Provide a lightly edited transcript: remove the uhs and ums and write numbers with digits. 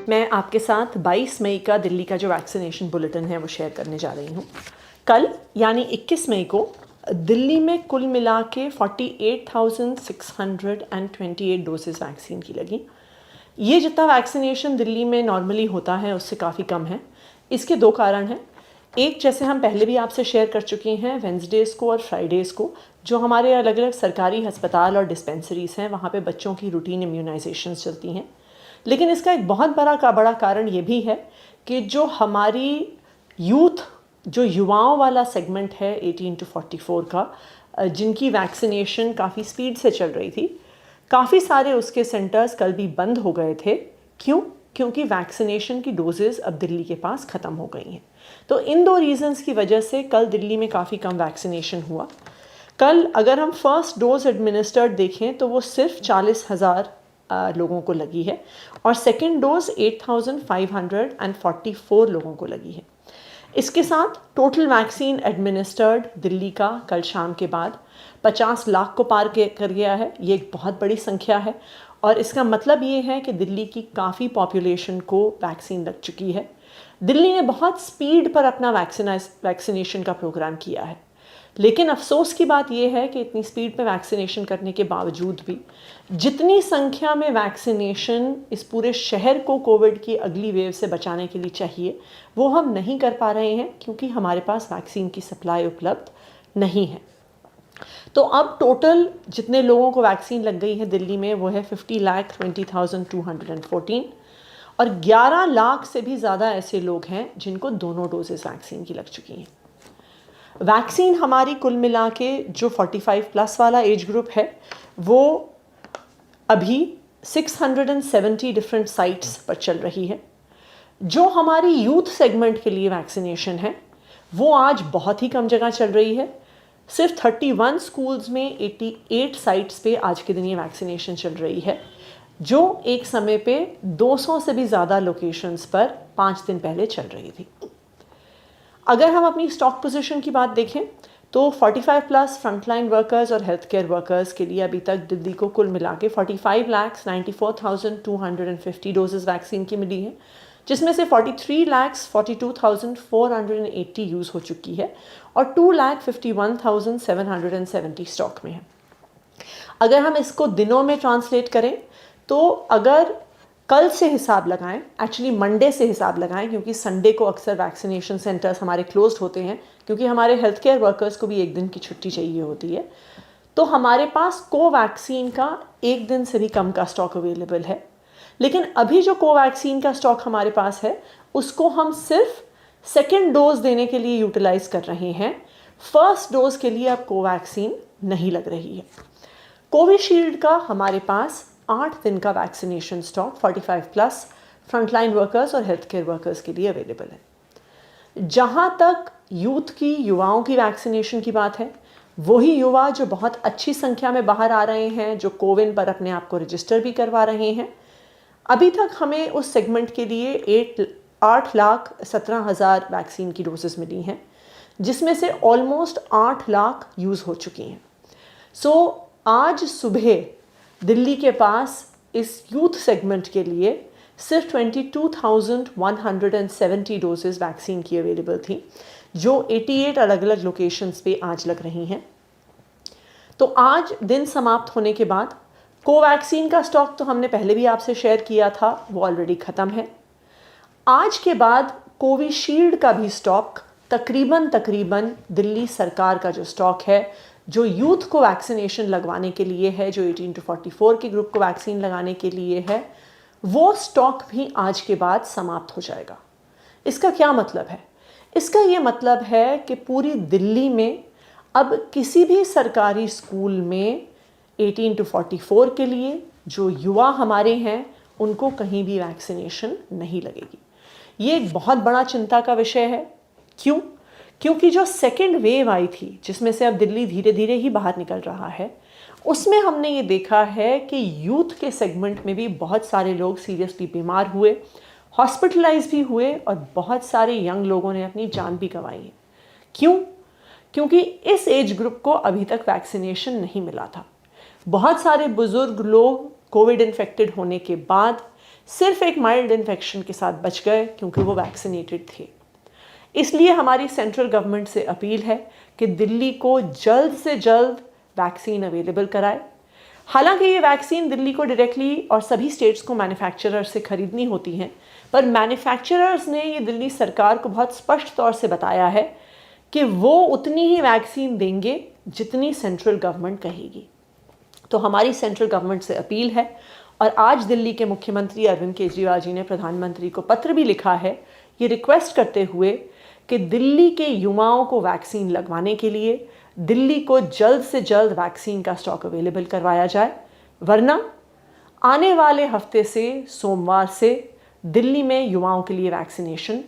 मैं आपके साथ 22 मई का दिल्ली का जो वैक्सीनेशन बुलेटिन है वो शेयर करने जा रही हूँ। कल यानी 21 मई को दिल्ली में कुल मिला के 48,628 डोजेस वैक्सीन की लगी। ये जितना वैक्सीनेशन दिल्ली में नॉर्मली होता है उससे काफ़ी कम है। इसके दो कारण हैं। एक, जैसे हम पहले भी आपसे शेयर कर चुके हैं, वेंसडेज़ को और फ्राइडेज़ को जो हमारे अलग अलग सरकारी अस्पताल और डिस्पेंसरीज़ हैं वहाँ पे बच्चों की रूटीन इम्यूनाइजेशंस चलती हैं। लेकिन इसका एक बहुत बड़ा कारण ये भी है कि जो हमारी जो युवाओं वाला सेगमेंट है 18 to 44 का, जिनकी वैक्सीनेशन काफ़ी स्पीड से चल रही थी, काफ़ी सारे उसके सेंटर्स कल भी बंद हो गए थे। क्यों? क्योंकि वैक्सीनेशन की डोजेज़ अब दिल्ली के पास ख़त्म हो गई हैं। तो इन दो रीज़न्स की वजह से कल दिल्ली में काफ़ी कम वैक्सीनेशन हुआ। कल अगर हम फर्स्ट डोज एडमिनिस्टर्ड देखें तो वो सिर्फ 40,000 लोगों को लगी है और सेकेंड डोज 8,544 लोगों को लगी है। इसके साथ टोटल वैक्सीन एडमिनिस्टर्ड दिल्ली का कल शाम के बाद 50 लाख को पार कर गया है। ये एक बहुत बड़ी संख्या है और इसका मतलब ये है कि दिल्ली की काफ़ी पॉपुलेशन को वैक्सीन लग चुकी है। दिल्ली ने बहुत स्पीड पर अपना वैक्सीनेशन का प्रोग्राम किया है, लेकिन अफसोस की बात यह है कि इतनी स्पीड पे वैक्सीनेशन करने के बावजूद भी जितनी संख्या में वैक्सीनेशन इस पूरे शहर को कोविड की अगली वेव से बचाने के लिए चाहिए वो हम नहीं कर पा रहे हैं, क्योंकि हमारे पास वैक्सीन की सप्लाई उपलब्ध नहीं है। तो अब टोटल जितने लोगों को वैक्सीन लग गई है दिल्ली में वो है 50,20,214 और 11 लाख से भी ज़्यादा ऐसे लोग हैं जिनको दोनों डोजेस वैक्सीन की लग चुकी हैं। वैक्सीन हमारी कुल मिला के जो 45 प्लस वाला एज ग्रुप है वो अभी 670 डिफरेंट साइट्स पर चल रही है। जो हमारी यूथ सेगमेंट के लिए वैक्सीनेशन है वो आज बहुत ही कम जगह चल रही है। सिर्फ 31 स्कूल्स में 88 साइट्स पे आज के दिन ये वैक्सीनेशन चल रही है, जो एक समय पे 200 से भी ज़्यादा लोकेशंस पर 5 दिन पहले चल रही थी। अगर हम अपनी स्टॉक पोजीशन की बात देखें तो 45 प्लस फ्रंटलाइन वर्कर्स और हेल्थ केयर वर्कर्स के लिए अभी तक दिल्ली को कुल मिला के 45,94,250 डोजेस वैक्सीन की मिली है, जिसमें से 43,42,480 यूज़ हो चुकी है और 2,51,770 स्टॉक में है। अगर हम इसको दिनों में ट्रांसलेट करें तो अगर कल से हिसाब लगाएं, एक्चुअली मंडे से हिसाब लगाएं, क्योंकि संडे को अक्सर वैक्सीनेशन सेंटर्स हमारे क्लोज्ड होते हैं क्योंकि हमारे हेल्थ केयर वर्कर्स को भी एक दिन की छुट्टी चाहिए होती है, तो हमारे पास कोवैक्सीन का एक दिन से भी कम का स्टॉक अवेलेबल है। लेकिन अभी जो कोवैक्सीन का स्टॉक हमारे पास है उसको हम सिर्फ सेकेंड डोज देने के लिए यूटिलाइज कर रहे हैं। फर्स्ट डोज के लिए अब कोवैक्सीन नहीं लग रही है। कोविशील्ड का हमारे पास 8 दिन का vaccination stock 45 plus frontline workers और हेल्थ केयर वर्कर्स के लिए अवेलेबल है। जहां तक यूथ की, युवाओं की वैक्सीनेशन की बात है, वही युवा जो बहुत अच्छी संख्या में बाहर आ रहे हैं, जो कोविन पर अपने आप को रजिस्टर भी करवा रहे हैं, अभी तक हमें उस सेगमेंट के लिए 8,17,000 वैक्सीन की डोजेस मिली हैं, जिसमें से ऑलमोस्ट 8 लाख यूज़ हो चुकी हैं। आज सुबह दिल्ली के पास इस यूथ सेगमेंट के लिए सिर्फ 22,170 डोजेस वैक्सीन की अवेलेबल थी, जो 88 अलग अलग लोकेशंस पे आज लग रही हैं। तो आज दिन समाप्त होने के बाद कोवैक्सीन का स्टॉक तो हमने पहले भी आपसे शेयर किया था, वो ऑलरेडी ख़त्म है। आज के बाद कोविशील्ड का भी स्टॉक तकरीबन दिल्ली सरकार का जो स्टॉक है, जो यूथ को वैक्सीनेशन लगवाने के लिए है, जो 18 to 44 के ग्रुप को वैक्सीन लगाने के लिए है, वो स्टॉक भी आज के बाद समाप्त हो जाएगा। इसका क्या मतलब है? इसका ये मतलब है कि पूरी दिल्ली में अब किसी भी सरकारी स्कूल में 18 to 44 के लिए जो युवा हमारे हैं उनको कहीं भी वैक्सीनेशन नहीं लगेगी। ये एक बहुत बड़ा चिंता का विषय है। क्यों? क्योंकि जो सेकेंड वेव आई थी, जिसमें से अब दिल्ली धीरे धीरे ही बाहर निकल रहा है, उसमें हमने ये देखा है कि यूथ के सेगमेंट में भी बहुत सारे लोग सीरियसली बीमार हुए, हॉस्पिटलाइज भी हुए और बहुत सारे यंग लोगों ने अपनी जान भी गंवाई है। क्यों? क्योंकि इस एज ग्रुप को अभी तक वैक्सीनेशन नहीं मिला था। बहुत सारे बुजुर्ग लोग कोविड इन्फेक्टेड होने के बाद सिर्फ एक माइल्ड इन्फेक्शन के साथ बच गए क्योंकि वो वैक्सीनेटेड थे। इसलिए हमारी सेंट्रल गवर्नमेंट से अपील है कि दिल्ली को जल्द से जल्द वैक्सीन अवेलेबल कराए। हालांकि ये वैक्सीन दिल्ली को डायरेक्टली और सभी स्टेट्स को मैन्युफैक्चरर से खरीदनी होती हैं, पर मैन्युफैक्चरर्स ने ये दिल्ली सरकार को बहुत स्पष्ट तौर से बताया है कि वो उतनी ही वैक्सीन देंगे जितनी सेंट्रल गवर्नमेंट कहेगी। तो हमारी सेंट्रल गवर्नमेंट से अपील है, और आज दिल्ली के मुख्यमंत्री अरविंद केजरीवाल जी ने प्रधानमंत्री को पत्र भी लिखा है ये रिक्वेस्ट करते हुए कि दिल्ली के युवाओं को वैक्सीन लगवाने के लिए दिल्ली को जल्द से जल्द वैक्सीन का स्टॉक अवेलेबल करवाया जाए, वरना आने वाले हफ्ते से सोमवार से दिल्ली में युवाओं के लिए वैक्सीनेशन